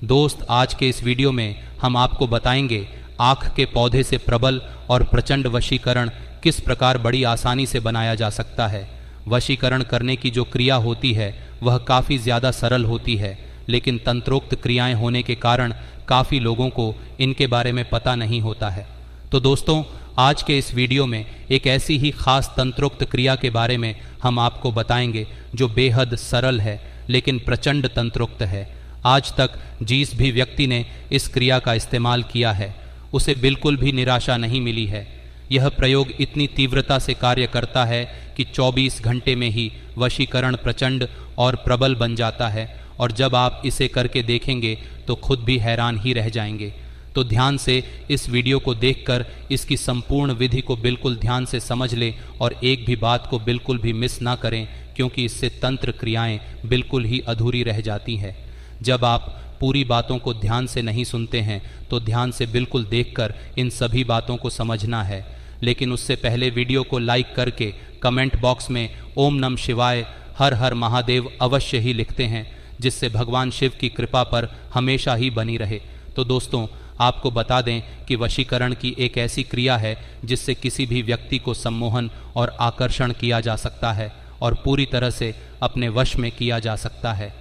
दोस्त, आज के इस वीडियो में हम आपको बताएंगे आँख के पौधे से प्रबल और प्रचंड वशीकरण किस प्रकार बड़ी आसानी से बनाया जा सकता है। वशीकरण करने की जो क्रिया होती है वह काफ़ी ज़्यादा सरल होती है, लेकिन तंत्रोक्त क्रियाएं होने के कारण काफ़ी लोगों को इनके बारे में पता नहीं होता है। तो दोस्तों, आज के इस वीडियो में एक ऐसी ही खास तंत्रोक्त क्रिया के बारे में हम आपको बताएंगे जो बेहद सरल है लेकिन प्रचंड तंत्रोक्त है। आज तक जिस भी व्यक्ति ने इस क्रिया का इस्तेमाल किया है उसे बिल्कुल भी निराशा नहीं मिली है। यह प्रयोग इतनी तीव्रता से कार्य करता है कि 24 घंटे में ही वशीकरण प्रचंड और प्रबल बन जाता है, और जब आप इसे करके देखेंगे तो खुद भी हैरान ही रह जाएंगे। तो ध्यान से इस वीडियो को देखकर इसकी संपूर्ण विधि को बिल्कुल ध्यान से समझ लें और एक भी बात को बिल्कुल भी मिस ना करें, क्योंकि इससे तंत्र क्रियाएं बिल्कुल ही अधूरी रह जाती हैं। जब आप पूरी बातों को ध्यान से नहीं सुनते हैं तो ध्यान से बिल्कुल देखकर इन सभी बातों को समझना है। लेकिन उससे पहले वीडियो को लाइक करके कमेंट बॉक्स में ओम नमः शिवाय, हर हर महादेव अवश्य ही लिखते हैं, जिससे भगवान शिव की कृपा पर हमेशा ही बनी रहे। तो दोस्तों, आपको बता दें कि वशीकरण की एक ऐसी क्रिया है जिससे किसी भी व्यक्ति को सम्मोहन और आकर्षण किया जा सकता है और पूरी तरह से अपने वश में किया जा सकता है।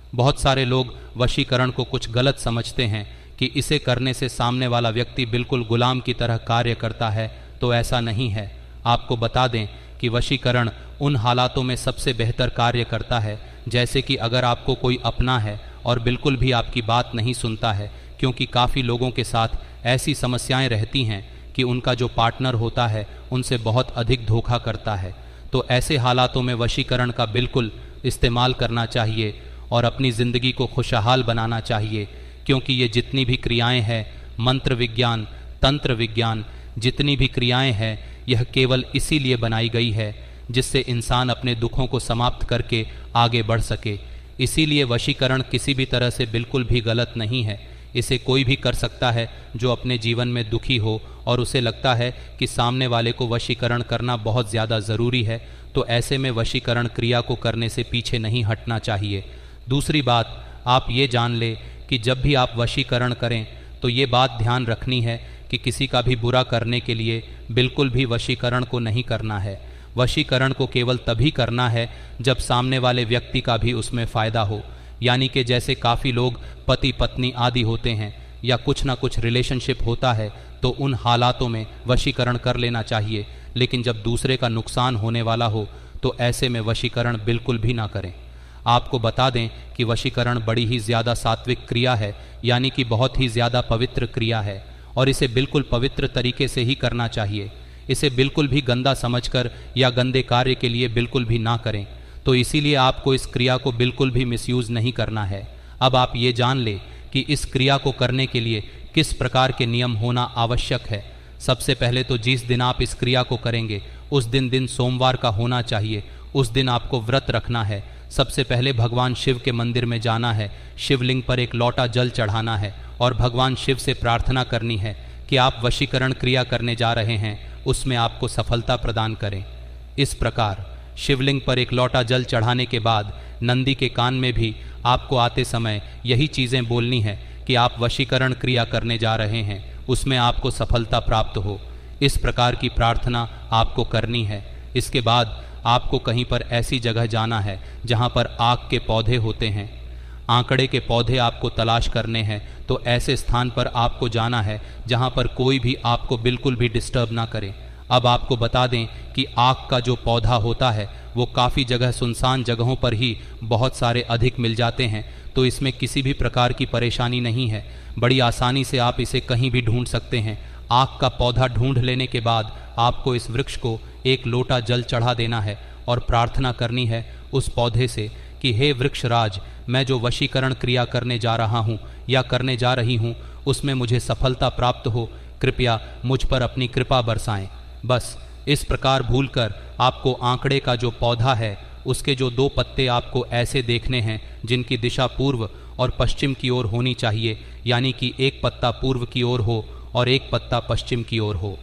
बहुत सारे लोग वशीकरण को कुछ गलत समझते हैं कि इसे करने से सामने वाला व्यक्ति बिल्कुल गुलाम की तरह कार्य करता है, तो ऐसा नहीं है। आपको बता दें कि वशीकरण उन हालातों में सबसे बेहतर कार्य करता है, जैसे कि अगर आपको कोई अपना है और बिल्कुल भी आपकी बात नहीं सुनता है, क्योंकि काफ़ी लोगों के साथ ऐसी समस्याएं रहती हैं कि उनका जो पार्टनर होता है उनसे बहुत अधिक धोखा करता है। तो ऐसे हालातों में वशीकरण का बिल्कुल इस्तेमाल करना चाहिए और अपनी ज़िंदगी को खुशहाल बनाना चाहिए, क्योंकि ये जितनी भी क्रियाएं हैं, मंत्र विज्ञान, तंत्र विज्ञान, जितनी भी क्रियाएं हैं, यह केवल इसीलिए बनाई गई है जिससे इंसान अपने दुखों को समाप्त करके आगे बढ़ सके। इसीलिए वशीकरण किसी भी तरह से बिल्कुल भी गलत नहीं है। इसे कोई भी कर सकता है जो अपने जीवन में दुखी हो और उसे लगता है कि सामने वाले को वशीकरण करना बहुत ज़्यादा ज़रूरी है, तो ऐसे में वशीकरण क्रिया को करने से पीछे नहीं हटना चाहिए। दूसरी बात, आप ये जान लें कि जब भी आप वशीकरण करें तो ये बात ध्यान रखनी है कि किसी का भी बुरा करने के लिए बिल्कुल भी वशीकरण को नहीं करना है। वशीकरण को केवल तभी करना है जब सामने वाले व्यक्ति का भी उसमें फ़ायदा हो, यानी कि जैसे काफ़ी लोग पति पत्नी आदि होते हैं या कुछ ना कुछ रिलेशनशिप होता है, तो उन हालातों में वशीकरण कर लेना चाहिए। लेकिन जब दूसरे का नुकसान होने वाला हो तो ऐसे में वशीकरण बिल्कुल भी ना करें। आपको बता दें कि वशीकरण बड़ी ही ज़्यादा सात्विक क्रिया है, यानी कि बहुत ही ज़्यादा पवित्र क्रिया है, और इसे बिल्कुल पवित्र तरीके से ही करना चाहिए। इसे बिल्कुल भी गंदा समझकर या गंदे कार्य के लिए बिल्कुल भी ना करें। तो इसीलिए आपको इस क्रिया को बिल्कुल भी मिसयूज़ नहीं करना है। अब आप ये जान लें कि इस क्रिया को करने के लिए किस प्रकार के नियम होना आवश्यक है। सबसे पहले तो जिस दिन आप इस क्रिया को करेंगे उस दिन सोमवार का होना चाहिए। उस दिन आपको व्रत रखना है। सबसे पहले भगवान शिव के मंदिर में जाना है, शिवलिंग पर एक लोटा जल चढ़ाना है और भगवान शिव से प्रार्थना करनी है कि आप वशीकरण क्रिया करने जा रहे हैं उसमें आपको सफलता प्रदान करें। इस प्रकार शिवलिंग पर एक लोटा जल चढ़ाने के बाद नंदी के कान में भी आपको आते समय यही चीज़ें बोलनी है कि आप वशीकरण क्रिया करने जा रहे हैं, उसमें आपको सफलता प्राप्त हो। इस प्रकार की प्रार्थना आपको करनी है। इसके बाद आपको कहीं पर ऐसी जगह जाना है जहाँ पर आक के पौधे होते हैं। आंकड़े के पौधे आपको तलाश करने हैं, तो ऐसे स्थान पर आपको जाना है जहाँ पर कोई भी आपको बिल्कुल भी डिस्टर्ब ना करे। अब आपको बता दें कि आक का जो पौधा होता है वो काफ़ी जगह सुनसान जगहों पर ही बहुत सारे अधिक मिल जाते हैं, तो इसमें किसी भी प्रकार की परेशानी नहीं है। बड़ी आसानी से आप इसे कहीं भी ढूंढ सकते हैं। आक का पौधा ढूंढ लेने के बाद आपको इस वृक्ष को एक लोटा जल चढ़ा देना है और प्रार्थना करनी है उस पौधे से कि हे वृक्षराज, मैं जो वशीकरण क्रिया करने जा रहा हूँ या करने जा रही हूँ उसमें मुझे सफलता प्राप्त हो, कृपया मुझ पर अपनी कृपा बरसाएं। बस इस प्रकार भूलकर आपको आंकड़े का जो पौधा है उसके जो 2 पत्ते आपको ऐसे देखने हैं जिनकी दिशा पूर्व और पश्चिम की ओर होनी चाहिए, यानी कि एक पत्ता पूर्व की ओर हो और एक पत्ता पश्चिम की ओर हो।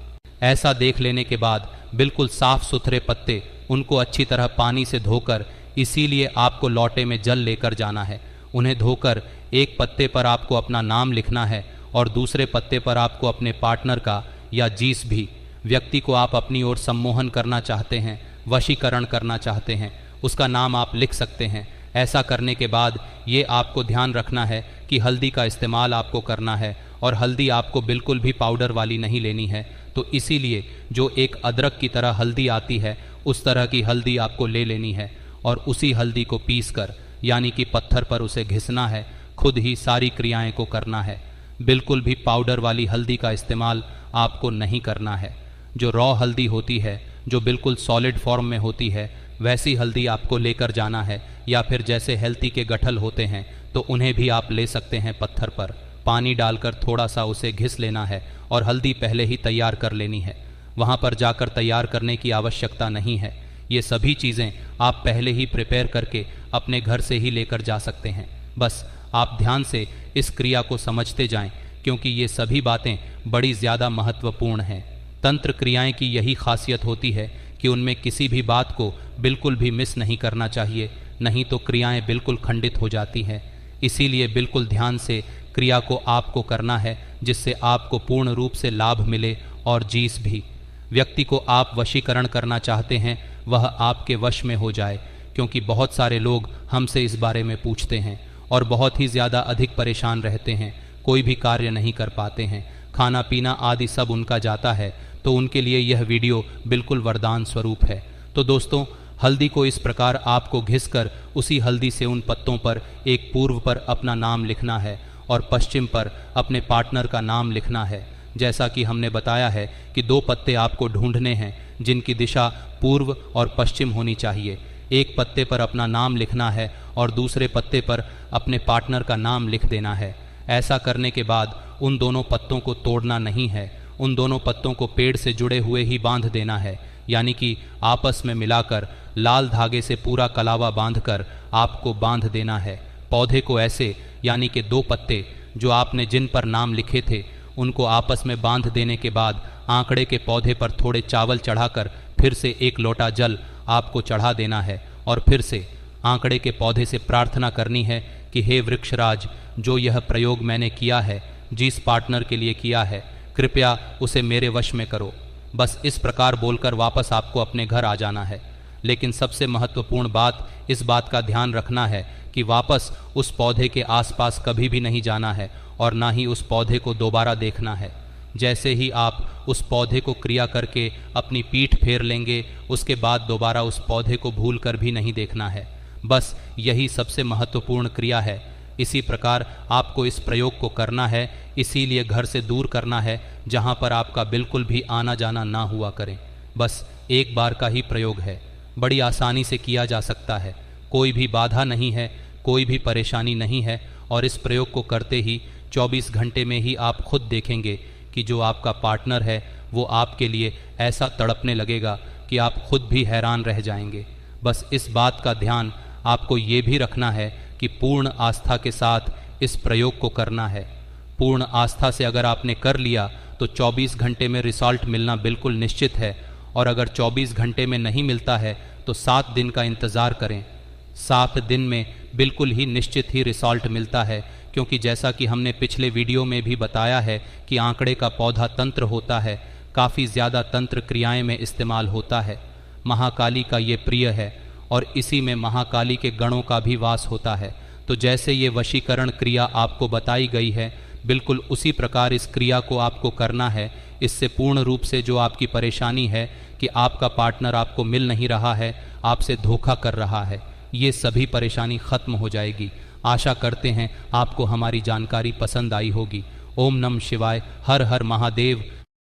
ऐसा देख लेने के बाद बिल्कुल साफ सुथरे पत्ते, उनको अच्छी तरह पानी से धोकर, इसीलिए आपको लोटे में जल लेकर जाना है। उन्हें धोकर एक पत्ते पर आपको अपना नाम लिखना है और दूसरे पत्ते पर आपको अपने पार्टनर का या जिस भी व्यक्ति को आप अपनी ओर सम्मोहन करना चाहते हैं, वशीकरण करना चाहते हैं, उसका नाम आप लिख सकते हैं। ऐसा करने के बाद ये आपको ध्यान रखना है कि हल्दी का इस्तेमाल आपको करना है और हल्दी आपको बिल्कुल भी पाउडर वाली नहीं लेनी है। तो इसीलिए जो एक अदरक की तरह हल्दी आती है उस तरह की हल्दी आपको ले लेनी है और उसी हल्दी को पीसकर यानी कि पत्थर पर उसे घिसना है, खुद ही सारी क्रियाएं को करना है। बिल्कुल भी पाउडर वाली हल्दी का इस्तेमाल आपको नहीं करना है। जो रॉ हल्दी होती है, जो बिल्कुल सॉलिड फॉर्म में होती है, वैसी हल्दी आपको लेकर जाना है, या फिर जैसे हेल्थी के गठल होते हैं तो उन्हें भी आप ले सकते हैं। पत्थर पर पानी डालकर थोड़ा सा उसे घिस लेना है और हल्दी पहले ही तैयार कर लेनी है। वहाँ पर जाकर तैयार करने की आवश्यकता नहीं है। ये सभी चीज़ें आप पहले ही प्रिपेयर करके अपने घर से ही लेकर जा सकते हैं। बस आप ध्यान से इस क्रिया को समझते जाएं, क्योंकि ये सभी बातें बड़ी ज़्यादा महत्वपूर्ण हैं। तंत्र क्रियाएं की यही खासियत होती है कि उनमें किसी भी बात को बिल्कुल भी मिस नहीं करना चाहिए, नहीं तो क्रियाएं बिल्कुल खंडित हो जाती हैं। इसीलिए बिल्कुल ध्यान से क्रिया को आपको करना है, जिससे आपको पूर्ण रूप से लाभ मिले और जिस भी व्यक्ति को आप वशीकरण करना चाहते हैं वह आपके वश में हो जाए। क्योंकि बहुत सारे लोग हमसे इस बारे में पूछते हैं और बहुत ही ज़्यादा अधिक परेशान रहते हैं, कोई भी कार्य नहीं कर पाते हैं, खाना पीना आदि सब उनका जाता है। तो उनके लिए यह वीडियो बिल्कुल वरदान स्वरूप है। तो दोस्तों, हल्दी को इस प्रकार आपको घिसकर उसी हल्दी से उन पत्तों पर एक पूर्व पर अपना नाम लिखना है और पश्चिम पर अपने पार्टनर का नाम लिखना है। जैसा कि हमने बताया है कि 2 पत्ते आपको ढूंढने हैं जिनकी दिशा पूर्व और पश्चिम होनी चाहिए। एक पत्ते पर अपना नाम लिखना है और दूसरे पत्ते पर अपने पार्टनर का नाम लिख देना है। ऐसा करने के बाद उन दोनों पत्तों को तोड़ना नहीं है, उन दोनों पत्तों को पेड़ से जुड़े हुए ही बांध देना है, यानी कि आपस में मिलाकर लाल धागे से पूरा कलावा बांधकर आपको बांध देना है। पौधे को ऐसे, यानी कि 2 पत्ते जो आपने जिन पर नाम लिखे थे उनको आपस में बांध देने के बाद आंकड़े के पौधे पर थोड़े चावल चढ़ाकर फिर से 1 लोटा जल आपको चढ़ा देना है और फिर से आंकड़े के पौधे से प्रार्थना करनी है कि हे वृक्षराज, जो यह प्रयोग मैंने किया है, जिस पार्टनर के लिए किया है, कृपया उसे मेरे वश में करो। बस इस प्रकार बोलकर वापस आपको अपने घर आ जाना है। लेकिन सबसे महत्वपूर्ण बात इस बात का ध्यान रखना है कि वापस उस पौधे के आसपास कभी भी नहीं जाना है और ना ही उस पौधे को दोबारा देखना है। जैसे ही आप उस पौधे को क्रिया करके अपनी पीठ फेर लेंगे, उसके बाद दोबारा उस पौधे को भूल कर भी नहीं देखना है। बस यही सबसे महत्वपूर्ण क्रिया है। इसी प्रकार आपको इस प्रयोग को करना है, इसीलिए घर से दूर करना है जहाँ पर आपका बिल्कुल भी आना जाना ना हुआ करें। बस एक बार का ही प्रयोग है, बड़ी आसानी से किया जा सकता है, कोई भी बाधा नहीं है, कोई भी परेशानी नहीं है। और इस प्रयोग को करते ही 24 घंटे में ही आप खुद देखेंगे कि जो आपका पार्टनर है वो आपके लिए ऐसा तड़पने लगेगा कि आप खुद भी हैरान रह जाएंगे। बस इस बात का ध्यान आपको ये भी रखना है कि पूर्ण आस्था के साथ इस प्रयोग को करना है। पूर्ण आस्था से अगर आपने कर लिया तो 24 घंटे में रिजल्ट मिलना बिल्कुल निश्चित है, और अगर 24 घंटे में नहीं मिलता है तो 7 दिन का इंतज़ार करें। 7 दिन में बिल्कुल ही निश्चित ही रिजल्ट मिलता है, क्योंकि जैसा कि हमने पिछले वीडियो में भी बताया है कि आंकड़े का पौधा तंत्र होता है, काफ़ी ज़्यादा तंत्र क्रियाएं में इस्तेमाल होता है। महाकाली का ये प्रिय है और इसी में महाकाली के गणों का भी वास होता है। तो जैसे ये वशीकरण क्रिया आपको बताई गई है, बिल्कुल उसी प्रकार इस क्रिया को आपको करना है। इससे पूर्ण रूप से जो आपकी परेशानी है कि आपका पार्टनर आपको मिल नहीं रहा है, आपसे धोखा कर रहा है, ये सभी परेशानी ख़त्म हो जाएगी। आशा करते हैं आपको हमारी जानकारी पसंद आई होगी। ओम नमः शिवाय। हर हर महादेव।